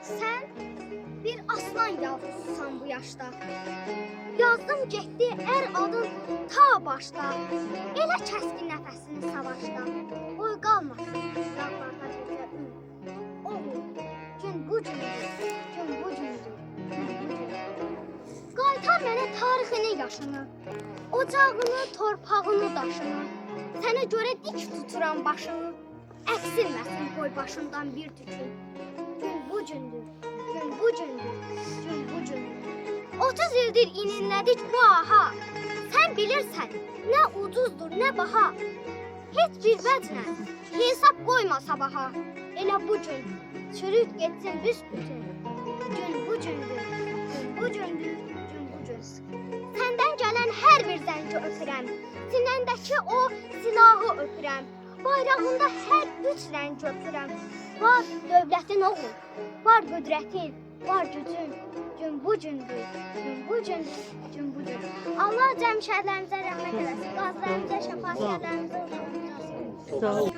Sen bir aslan yavrususan bu yaşta. Yazdım getdi er adın ta başda. Elə kəskin nəfəsini savaşda. Qoy qalmasın dağlarda gecə ün. Oğul, gün bu gündür, gün bu gündür, gün bu gündür. Qaytar mənə tarixini, yaşını, ocağını, torpağını, daşını. Sənə görə dik tuturam başını. Əksilməsin qoy başından bir tükün. Gün bu gündür, gün bu gündür, gün bu gündür. 30 ildir ininlədik bu aha. Sən bilirsən, nə ucuzdur, nə baha. Heç bir vəcnə hesab qoyma sabaha. Elə bu gün çürüyüb getsin büsbütün. Gün bu gündür, gün bu gündür, gün bu gün. Səndən gələn hər bir zənci öpürəm. Sinəndəki o silahı öpürəm. Bayrağında hər üç rəngi öpürəm. Var dövlətin oğul, var qüdrətin, var gücün. Gün bu gündür, gün bu gündür, gün bu gündür. Allah cəm şəhərlərimizə rəhmət eləsin. Qazlarımıza, şəfa şəhərlərimizə uzun. Sağ ol.